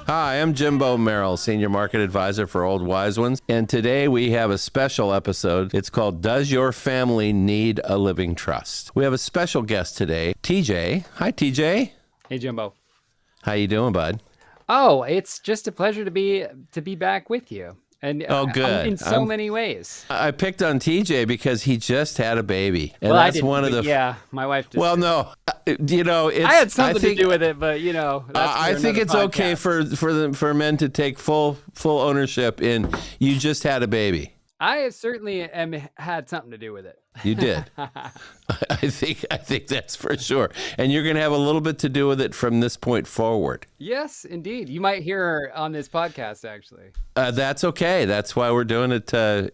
Hi, I'm Jimbo Merrill, Senior Market Advisor for Old Wise Ones, and today we have a special episode. It's called Does Your Family Need a Living Trust? We have a special guest today, TJ. Hi, TJ. Hey, Jimbo. How you doing, bud? Oh, it's just a pleasure to be back with you. And good. In so many ways. I picked on TJ because he just had a baby, and well, that's one of the. Yeah, my wife. Just well, no, it's. I had something to do with it, but that's I think it's okay for men to take full ownership in. You just had a baby. I certainly had something to do with it. You did. I think that's for sure. And you're going to have a little bit to do with it from this point forward. Yes, indeed. You might hear her on this podcast, actually. That's okay. That's why we're doing it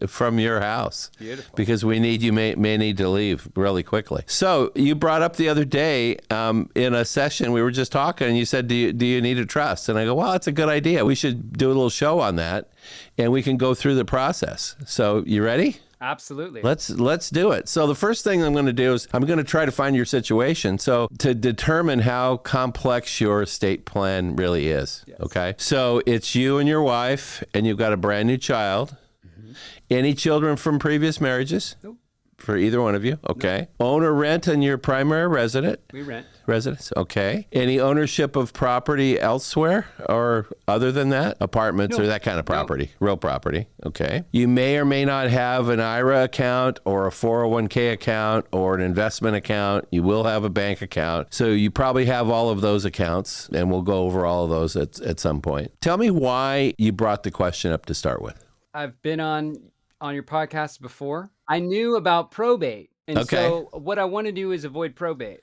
from your house. Beautiful. Because we need you may need to leave really quickly. So you brought up the other day in a session, we were just talking, and you said, do you need a trust? And I go, well, that's a good idea. We should do a little show on that, and we can go through the process. So you ready? Absolutely. Let's do it. So the first thing I'm going to do is I'm going to try to find your situation. So to determine how complex your estate plan really is. Yes. Okay. So it's you and your wife, and you've got a brand new child. Mm-hmm. Any children from previous marriages? Nope. For either one of you? Okay. Nope. Own or rent on your primary resident? We rent. Residence? Okay. Any ownership of property elsewhere or other than that? Apartments or that kind of property? No. Real property. Okay. You may or may not have an IRA account or a 401k account or an investment account. You will have a bank account. So you probably have all of those accounts, and we'll go over all of those at some point. Tell me why you brought the question up to start with. I've been on your podcast before. I knew about probate. And so what I want to do is avoid probate.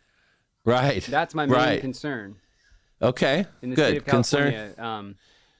Right. That's my main concern. Okay. In the state of California.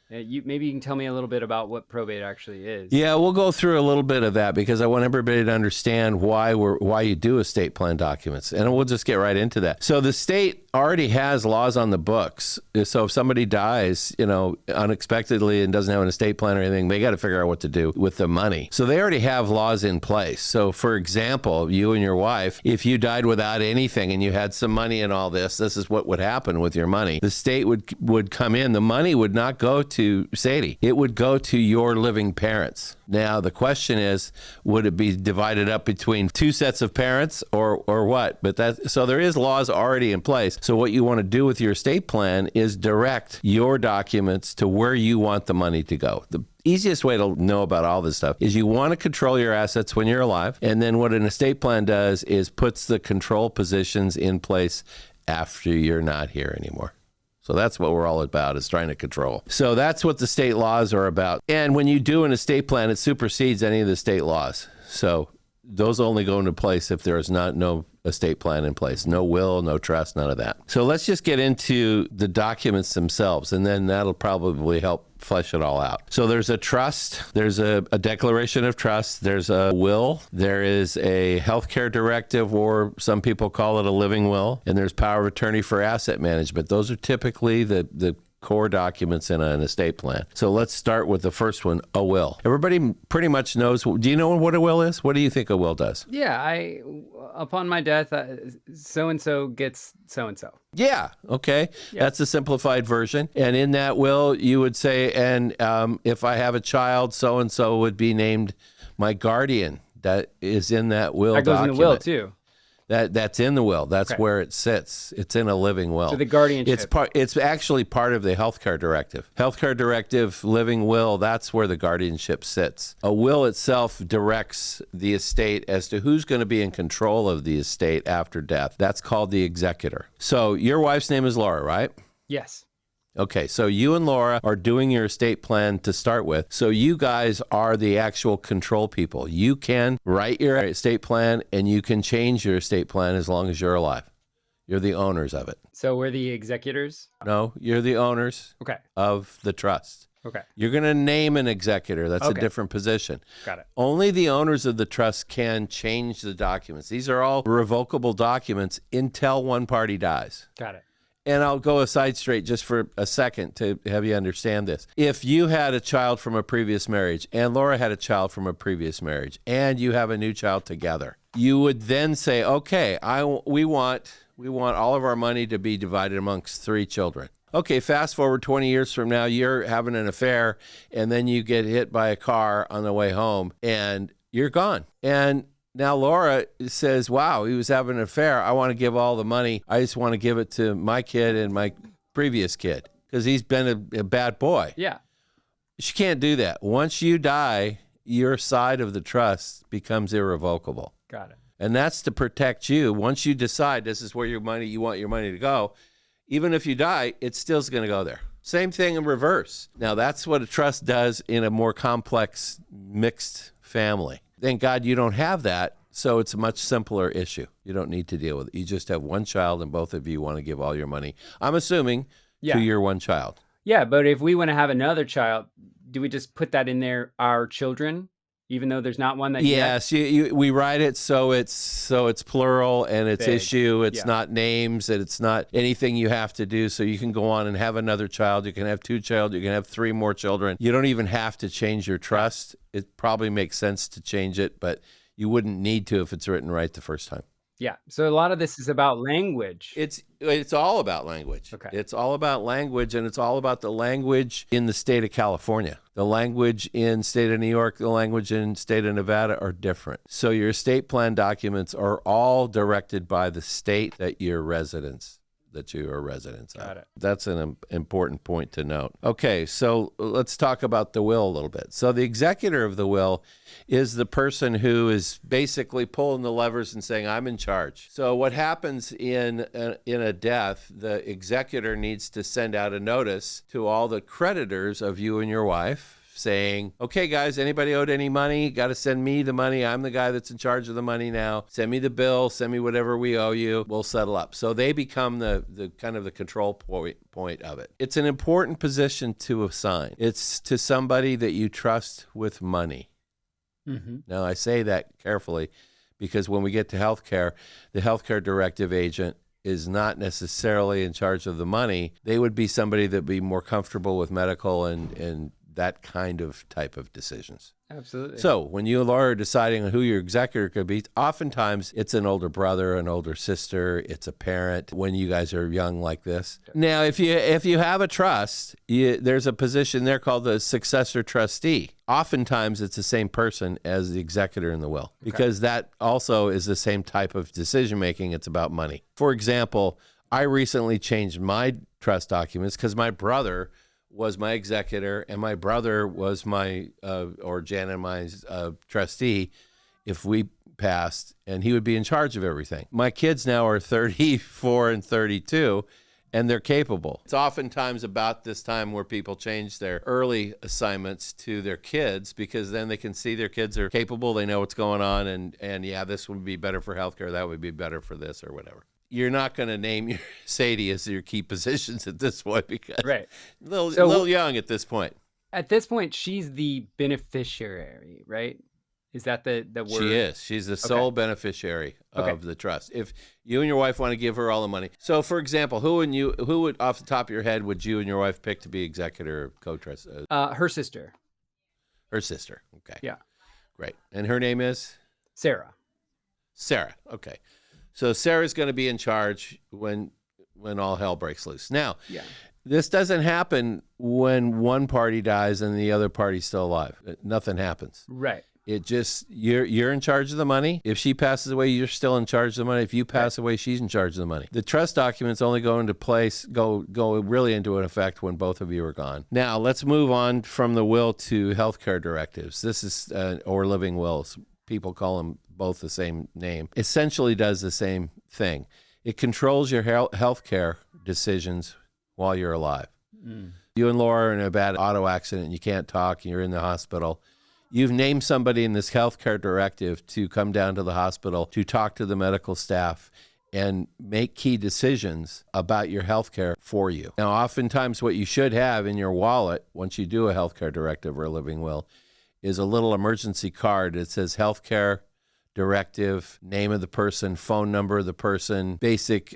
Maybe you can tell me a little bit about what probate actually is. Yeah, we'll go through a little bit of that because I want everybody to understand why you do estate plan documents, and we'll just get right into that. So the state already has laws on the books. So if somebody dies, unexpectedly and doesn't have an estate plan or anything, they got to figure out what to do with the money. So they already have laws in place. So for example, you and your wife, if you died without anything and you had some money and all this is what would happen with your money. The state would come in. The money would not go to Sadie. It would go to your living parents. Now, the question is, would it be divided up between two sets of parents or what? So there is laws already in place. So what you want to do with your estate plan is direct your documents to where you want the money to go. The easiest way to know about all this stuff is you want to control your assets when you're alive. And then what an estate plan does is puts the control positions in place after you're not here anymore. So that's what we're all about, is trying to control. So that's what the state laws are about. And when you do an estate plan, it supersedes any of the state laws. So those only go into place if there is no estate plan in place. No will, no trust, none of that. So let's just get into the documents themselves, and then that'll probably help flesh it all out. So there's a trust, there's a declaration of trust, there's a will, there is a healthcare directive, or some people call it a living will, and there's power of attorney for asset management. Those are typically the core documents in an estate plan. So let's start with the first one, a will. Everybody pretty much knows. Do you know what a will is? What do you think a will does? Yeah, upon my death, so-and-so gets so-and-so. Yeah, okay. Yeah. That's a simplified version. And in that will, you would say, and if I have a child, so-and-so would be named my guardian. That is in that will document. That goes in the will, too. That's in the will. That's where it sits. It's in a living will. So the guardianship. It's actually part of the healthcare directive. Healthcare directive, living will, that's where the guardianship sits. A will itself directs the estate as to who's going to be in control of the estate after death. That's called the executor. So your wife's name is Laura, right? Yes. Okay, so you and Laura are doing your estate plan to start with. So you guys are the actual control people. You can write your estate plan, and you can change your estate plan as long as you're alive. You're the owners of it. So we're the executors? No, you're the owners of the trust. Okay. You're going to name an executor. That's a different position. Got it. Only the owners of the trust can change the documents. These are all revocable documents until one party dies. Got it. And I'll go a side straight just for a second to have you understand this. If you had a child from a previous marriage and Laura had a child from a previous marriage and you have a new child together, you would then say, okay, we want We want all of our money to be divided amongst 3 children. Okay, fast forward 20 years from now, you're having an affair, and then you get hit by a car on the way home, and you're gone. And now Laura says, wow, he was having an affair. I want to give all the money. I just want to give it to my kid and my previous kid because he's been a bad boy. Yeah. She can't do that. Once you die, your side of the trust becomes irrevocable. Got it. And that's to protect you. Once you decide this is where you want your money to go, even if you die, it's still going to go there. Same thing in reverse. Now, that's what a trust does in a more complex, mixed family. Thank God you don't have that, so it's a much simpler issue. You don't need to deal with it. You just have one child, and both of you want to give all your money. I'm assuming to your one child. Yeah, but if we want to have another child, do we just put that in there, our children? Even though there's not one that yes, we write it so it's plural and it's Big. issue. It's not names and it's not anything you have to do. So you can go on and have another child. You can have 2 children. You can have 3 more children. You don't even have to change your trust. It probably makes sense to change it, but you wouldn't need to if it's written right the first time. Yeah. So a lot of this is about language. It's all about language. Okay. It's all about language, and it's all about the language in the state of California. The language in state of New York, the language in state of Nevada are different. So your estate plan documents are all directed by the state that you are residents of. Got it. That's an important point to note. Okay, so let's talk about the will a little bit. So the executor of the will is the person who is basically pulling the levers and saying, I'm in charge. So what happens in a death, the executor needs to send out a notice to all the creditors of you and your wife saying, okay, guys, anybody owed any money? Got to send me the money. I'm the guy that's in charge of the money now. Send me the bill. Send me whatever we owe you. We'll settle up. So they become the kind of the control point of it. It's an important position to assign. It's to somebody that you trust with money. Mm-hmm. Now, I say that carefully because when we get to healthcare, the healthcare directive agent is not necessarily in charge of the money. They would be somebody that would be more comfortable with medical and that kind of type of decisions. Absolutely. So when you and Laura are deciding on who your executor could be, oftentimes it's an older brother, an older sister, it's a parent when you guys are young like this. Now, if you have a trust, there's a position there called the successor trustee. Oftentimes it's the same person as the executor in the will because that also is the same type of decision making. It's about money. For example, I recently changed my trust documents because my brother was my executor, and my brother was my, or Jan and my trustee if we passed, and he would be in charge of everything. My kids now are 34 and 32, and they're capable. It's oftentimes about this time where people change their early assignments to their kids because then they can see their kids are capable, they know what's going on, and yeah, this would be better for healthcare, that would be better for this or whatever. You're not going to name your Sadie as your key positions at this point because a little young at this point. At this point, she's the beneficiary, right? Is that the word? She is. She's the sole beneficiary of the trust. If you and your wife want to give her all the money. So, for example, who would, off the top of your head, would you and your wife pick to be executor or co-trust? Her sister. Her sister. Okay. Yeah. Great. And her name is? Sarah. Sarah. Okay. So Sarah's going to be in charge when all hell breaks loose. Now, this doesn't happen when one party dies and the other party's still alive. Nothing happens. Right. It just, you're in charge of the money. If she passes away, you're still in charge of the money. If you pass away, she's in charge of the money. The trust documents only go into place, go really into an effect when both of you are gone. Now, let's move on from the will to healthcare directives. This is, or living wills. People call them both the same name. Essentially does the same thing. It controls your healthcare decisions while you're alive. You and Laura are in a bad auto accident and you can't talk and you're in the hospital. You've named somebody in this healthcare directive to come down to the hospital to talk to the medical staff and make key decisions about your healthcare for you. Now, oftentimes what you should have in your wallet once you do a healthcare directive or a living will is a little emergency card that says healthcare directive, name of the person, phone number of the person, basic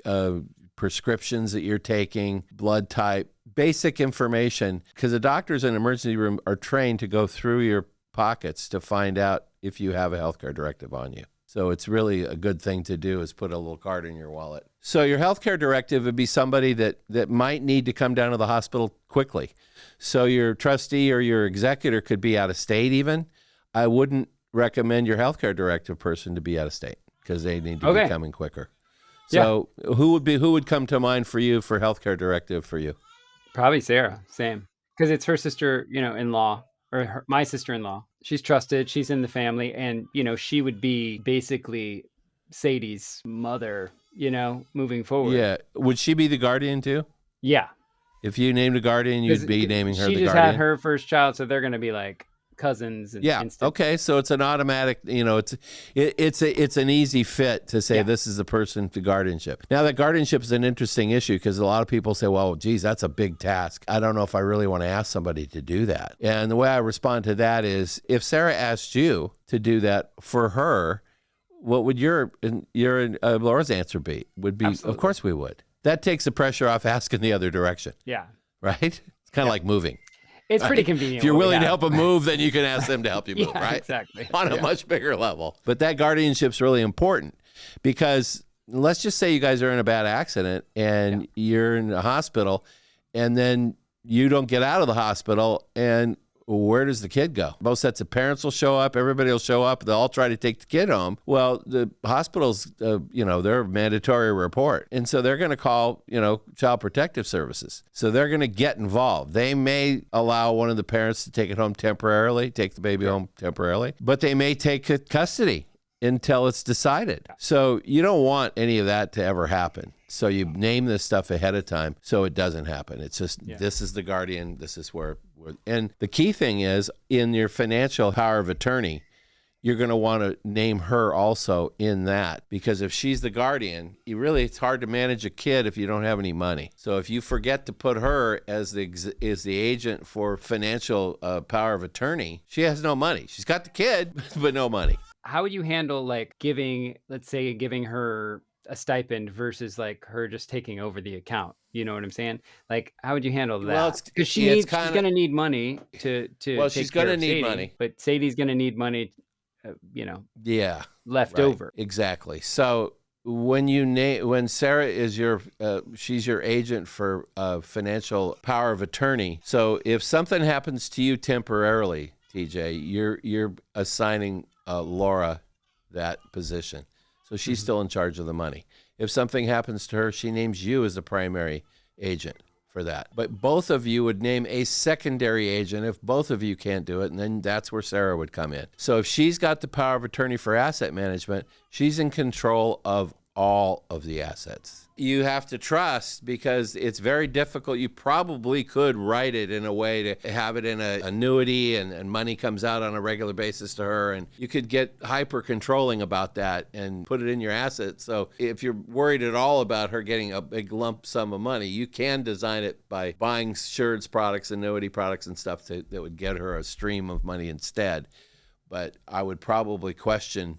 prescriptions that you're taking, blood type, basic information, because the doctors in an emergency room are trained to go through your pockets to find out if you have a healthcare directive on you. So it's really a good thing to do is put a little card in your wallet. So your healthcare directive would be somebody that might need to come down to the hospital quickly. So your trustee or your executor could be out of state even. I wouldn't recommend your healthcare directive person to be out of state because they need to be coming quicker. So who would come to mind for you for healthcare directive for you? Probably Sarah. Same. Because it's her sister, in-law, or my sister-in-law. She's trusted. She's in the family. And, she would be basically Sadie's mother, moving forward. Yeah. Would she be the guardian too? Yeah. If you named a guardian, you'd be naming her the guardian? She just had her first child, so they're going to be like cousins. And instant. Okay. So it's an automatic, it's an easy fit to say this is the person to guardianship. Now that guardianship is an interesting issue because a lot of people say, well, geez, that's a big task. I don't know if I really want to ask somebody to do that. And the way I respond to that is if Sarah asked you to do that for her, what would your Laura's answer be? Would be, Absolutely. Of course we would. That takes the pressure off asking the other direction. Yeah. Right? It's kind of like moving. It's pretty convenient. If you're willing to help them move, then you can ask them to help you move, right? Exactly. On a much bigger level. But that guardianship's really important because let's just say you guys are in a bad accident and you're in a hospital and then you don't get out of the hospital and where does the kid go? Both sets of parents will show up. Everybody will show up. They'll all try to take the kid home. Well, the hospitals, they're mandatory report. And so they're going to call, Child Protective Services. So they're going to get involved. They may allow one of the parents to take it home temporarily, take the baby home temporarily, but they may take custody until it's decided. So you don't want any of that to ever happen. So you name this stuff ahead of time so it doesn't happen. It's just, this is the guardian, this is where, and the key thing is in your financial power of attorney, you're going to want to name her also in that because if she's the guardian, it's hard to manage a kid if you don't have any money. So if you forget to put her as the agent for financial power of attorney, she has no money. She's got the kid, but no money. How would you handle giving her a stipend versus her just taking over the account? You know what I'm saying? How would you handle that? Well, because she's going to need money to well, she's going to need money, but Sadie's going to need money, left over. Exactly. So when Sarah is she's your agent for financial power of attorney. So if something happens to you temporarily, TJ, you're assigning Laura that position. So she's still in charge of the money. If something happens to her, she names you as the primary agent for that. But both of you would name a secondary agent if both of you can't do it, and then that's where Sarah would come in. So if she's got the power of attorney for asset management, she's in control of all of the assets. You have to trust because it's very difficult. You probably could write it in a way to have it in an annuity and money comes out on a regular basis to her. And you could get hyper controlling about that and put it in your assets. So if you're worried at all about her getting a big lump sum of money, you can design it by buying insurance products, annuity products and stuff that would get her a stream of money instead. But I would probably question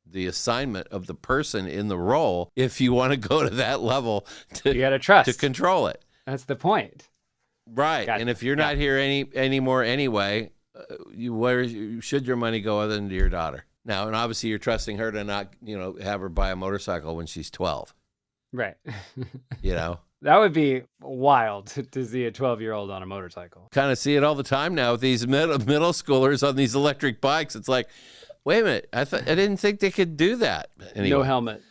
the assignment of the person in the role if you want to go to that level you gotta trust to control it. That's the point, right? Gotcha. And if you're not here anymore anyway, where should your money go other than to your daughter? Now, and obviously you're trusting her to not have her buy a motorcycle when she's 12, right? That would be wild to see a 12-year-old on a motorcycle. Kind of see it all the time now with these middle schoolers on these electric bikes. It's like, wait a minute, I didn't think they could do that. Anyway. No helmet.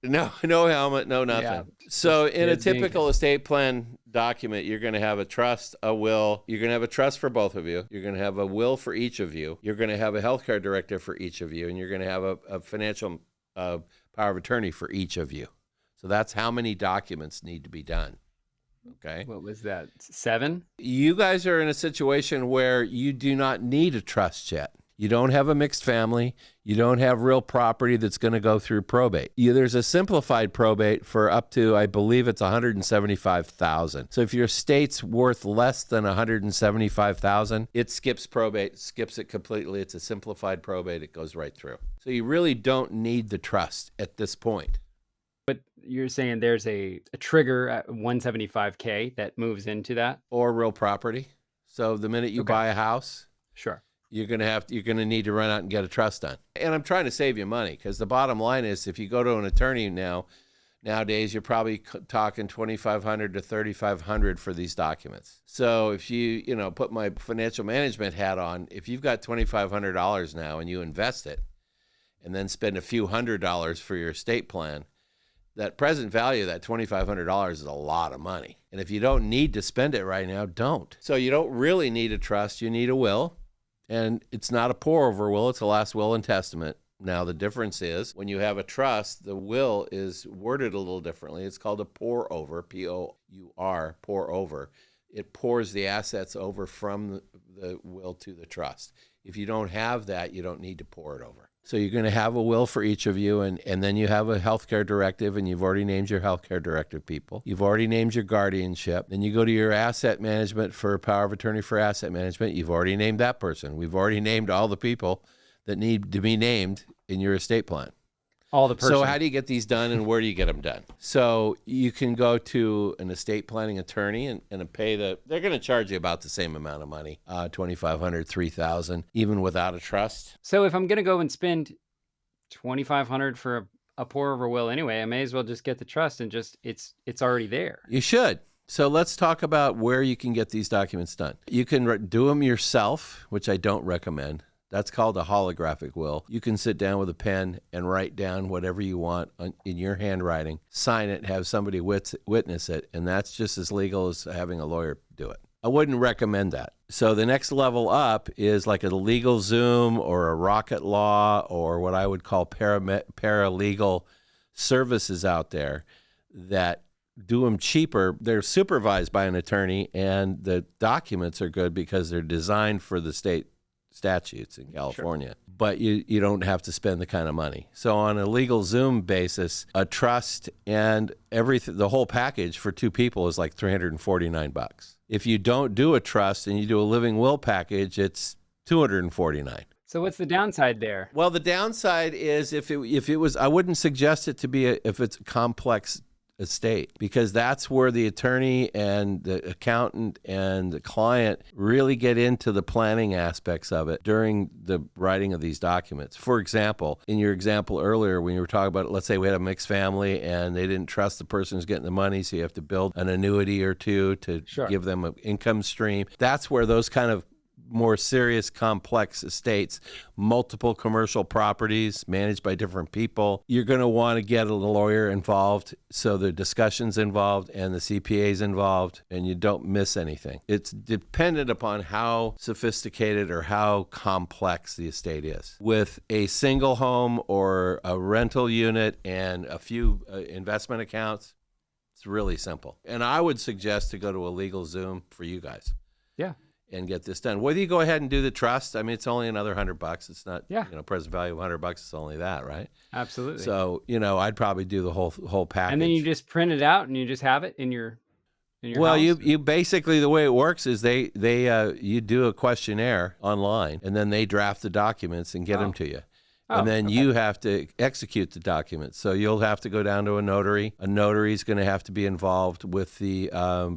No helmet, no nothing. Yeah. So in a typical estate plan document, you're going to have a trust, a will. You're going to have a trust for both of you. You're going to have a will for each of you. You're going to have a healthcare directive for each of you. And you're going to have a financial power of attorney for each of you. So that's how many documents need to be done. Okay. What was that? 7? You guys are in a situation where you do not need a trust yet. You don't have a mixed family. You don't have real property that's going to go through probate. There's a simplified probate for up to, I believe it's $175,000. So if your estate's worth less than $175,000, it skips probate, skips it completely. It's a simplified probate. It goes right through. So you really don't need the trust at this point. But you're saying there's a trigger at $175K that moves into that? Or real property. So the minute you buy a house, sure, you're going to need to run out and get a trust done. And I'm trying to save you money, because the bottom line is, if you go to an attorney nowadays, you're probably talking $2,500 to $3,500 for these documents. So if you put my financial management hat on, if you've got $2,500 now and you invest it and then spend a few $100s for your estate plan, that present value of that $2,500 is a lot of money. And if you don't need to spend it right now, don't. So you don't really need a trust. You need a will. And it's not a pour-over will. It's a last will and testament. Now, the difference is, when you have a trust, the will is worded a little differently. It's called a pour-over, P-O-U-R, pour-over. It pours the assets over from the will to the trust. If you don't have that, you don't need to pour it over. So you're going to have a will for each of you, and then you have a healthcare directive, and you've already named your healthcare directive people. You've already named your guardianship. Then you go to your asset management for power of attorney for asset management. You've already named that person. We've already named all the people that need to be named in your estate plan. All the person. So how do you get these done, and where do you get them done? So you can go to an estate planning attorney and pay they're going to charge you about the same amount of money, $2,500, $3,000, even without a trust. So if I'm going to go and spend $2,500 for a pour-over will anyway, I may as well just get the trust and it's already there. You should. So let's talk about where you can get these documents done. You can do them yourself, which I don't recommend. That's called a holographic will. You can sit down with a pen and write down whatever you want in your handwriting, sign it, have somebody witness it, and that's just as legal as having a lawyer do it. I wouldn't recommend that. So the next level up is like a legal Zoom or a Rocket Law or what I would call paralegal services out there that do them cheaper. They're supervised by an attorney, and the documents are good because they're designed for the state statutes in California. Sure. But you don't have to spend the kind of money. So on a legal Zoom basis, a trust and everything, the whole package for two people is like $349. If you don't do a trust and you do a living will package, it's $249. So what's the downside there? Well, the downside is if it was, I wouldn't suggest it to be if it's a complex estate, because that's where the attorney and the accountant and the client really get into the planning aspects of it during the writing of these documents. For example, in your example earlier, when you were talking about, let's say we had a mixed family and they didn't trust the person who's getting the money, so you have to build an annuity or two to give them an income stream. That's where those kind of more serious, complex estates, multiple commercial properties managed by different people, you're going to want to get a lawyer involved, so the discussion's involved and the CPA's involved, and you don't miss anything. It's dependent upon how sophisticated or how complex the estate is. With a single home or a rental unit and a few investment accounts, it's really simple. And I would suggest to go to a legal Zoom for you guys. Yeah. And get this done. Whether you go ahead and do the trust, I mean, it's only another $100. It's not, present value of $100. It's only that, right? Absolutely. So, I'd probably do the whole package. And then you just print it out and you just have it in your well, house? you basically, the way it works is they you do a questionnaire online, and then they draft the documents and get them to you. And then you have to execute the documents. So you'll have to go down to a notary. A notary is going to have to be involved with the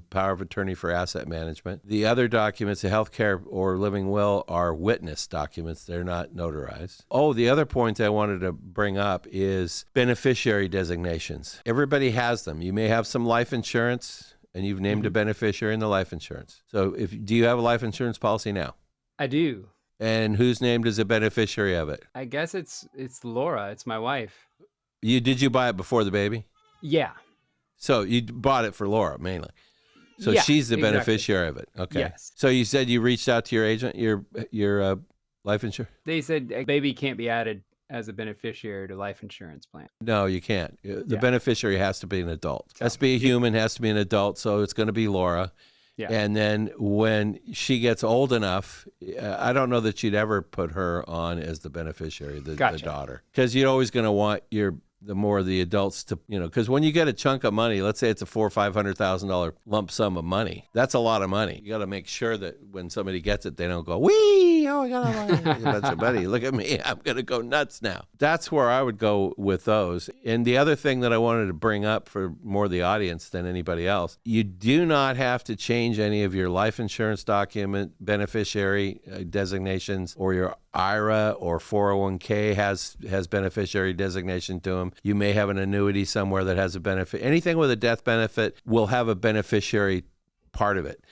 power of attorney for asset management. The other documents, the healthcare or living will, are witness documents. They're not notarized. Oh, the other point I wanted to bring up is beneficiary designations. Everybody has them. You may have some life insurance, and you've named a beneficiary in the life insurance. So do you have a life insurance policy now? I do. And who's named as a beneficiary of it? I guess it's Laura. It's my wife. Did you buy it before the baby? Yeah. So you bought it for Laura mainly. So she's the beneficiary of it. Okay. Yes. So you said you reached out to your agent, your life insurance? They said a baby can't be added as a beneficiary to life insurance plan. No, you can't. The beneficiary has to be an adult. Has to be a human, has to be an adult. So it's going to be Laura. Yeah. And then when she gets old enough, I don't know that you'd ever put her on as the beneficiary, the daughter, because you're always going to want your the more the adults to, because when you get a chunk of money, let's say it's a $400,000 or $500,000 lump sum of money, that's a lot of money. You got to make sure that when somebody gets it, they don't go, wee, oh, I got a bunch of money. Look at me. I'm going to go nuts now. That's where I would go with those. And the other thing that I wanted to bring up for more the audience than anybody else, you do not have to change any of your life insurance document, beneficiary designations, or your IRA or 401k has beneficiary designation to them. You may have an annuity somewhere that has a benefit. Anything with a death benefit will have a beneficiary part of it.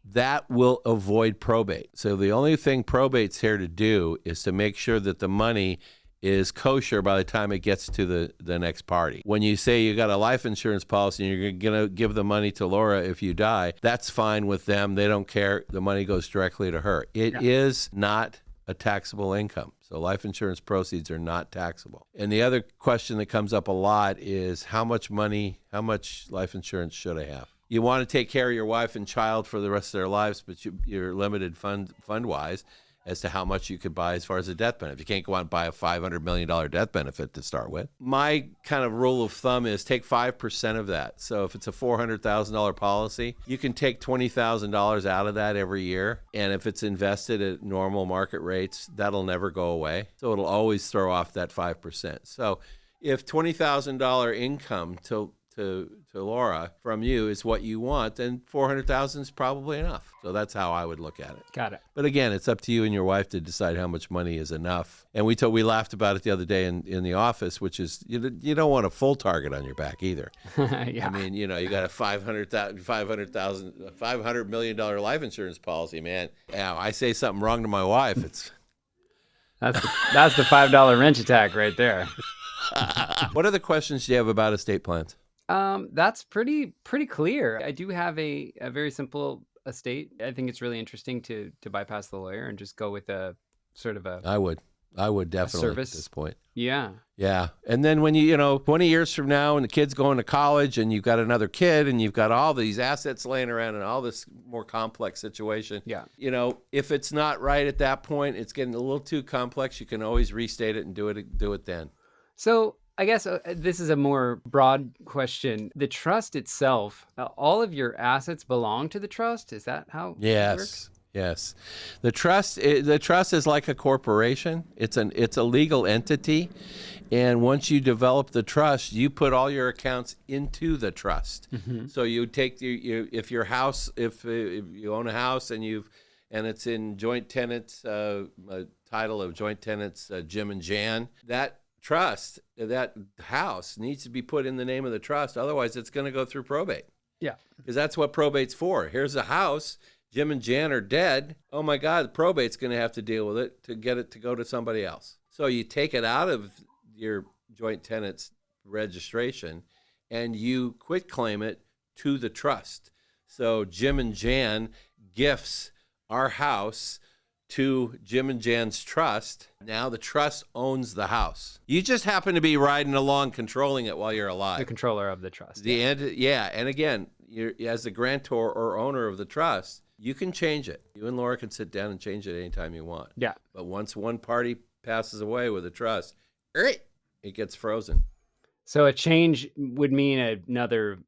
That will avoid probate. So the only thing probate's here to do is to make sure that the money is kosher by the time it gets to the next party. When you say you got a life insurance policy and you're going to give the money to Laura if you die, that's fine with them. They don't care. The money goes directly to her. It is not a taxable income. So life insurance proceeds are not taxable. And the other question that comes up a lot is how much life insurance should I have? You want to take care of your wife and child for the rest of their lives, but you're limited fund-wise as to how much you could buy as far as a death benefit. You can't go out and buy a $500 million death benefit to start with. My kind of rule of thumb is take 5% of that. So if it's a $400,000 policy, you can take $20,000 out of that every year. And if it's invested at normal market rates, that'll never go away. So it'll always throw off that 5%. So if $20,000 income to Laura from you is what you want, then $400,000 is probably enough. So that's how I would look at it. Got it. But again, it's up to you and your wife to decide how much money is enough. And we laughed about it the other day in the office, which is you don't want a full target on your back either. Yeah. I mean, you got a $500 million life insurance policy, man. Yeah, I say something wrong to my wife, it's that's the $5 wrench attack right there. What other questions do you have about estate plans? That's pretty clear. I do have a very simple estate. I think it's really interesting to bypass the lawyer and just go with a sort of a I would definitely service at this point. Yeah. Yeah. And then when 20 years from now and the kid's going to college and you've got another kid and you've got all these assets laying around and all this more complex situation. Yeah. If it's not right at that point, it's getting a little too complex. You can always restate it and do it then. So I guess this is a more broad question. The trust itself, all of your assets belong to the trust? Is that how it works? Yes. The trust is like a corporation. It's a legal entity. And once you develop the trust, you put all your accounts into the trust. Mm-hmm. So you take if you own a house and it's in joint tenants, a title of joint tenants, Jim and Jan, that trust, that house needs to be put in the name of the trust. Otherwise, it's going to go through probate. Yeah. Because that's what probate's for. Here's a house. Jim and Jan are dead. Oh, my God, probate's going to have to deal with it to get it to go to somebody else. So you take it out of your joint tenants registration and you quitclaim it to the trust. So Jim and Jan gifts our house to Jim and Jan's trust. Now the trust owns the house. You just happen to be riding along controlling it while you're alive. The controller of the trust. And again, you're, as the grantor or owner of the trust, you can change it. You and Laura can sit down and change it anytime you want. Yeah. But once one party passes away with a trust, it gets frozen. So a change would mean another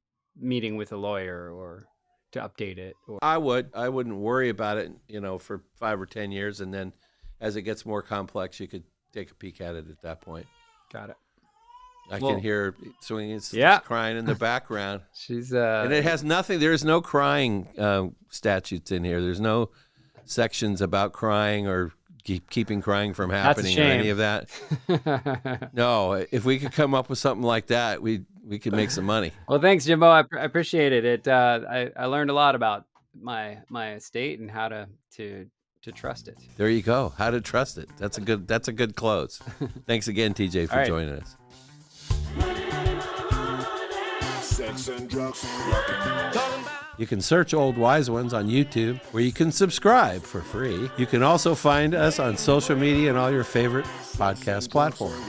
meeting with a lawyer or to update it? Or... I wouldn't worry about it, for 5 or 10 years. And then as it gets more complex, you could take a peek at it at that point. Got it. I can hear swinging, crying in the background. She's and it has nothing. There's no crying statutes in here. There's no sections about crying or keeping crying from happening or any of that. No, if we could come up with something like that, we could make some money. Well, thanks, Jimbo. I appreciate it. I learned a lot about my estate and how to trust it. There you go. How to trust it. That's a good close. Thanks again, TJ, for joining us. Sex and drugs. You can search Old Wise Ones on YouTube, where you can subscribe for free. You can also find us on social media and all your favorite podcast platforms.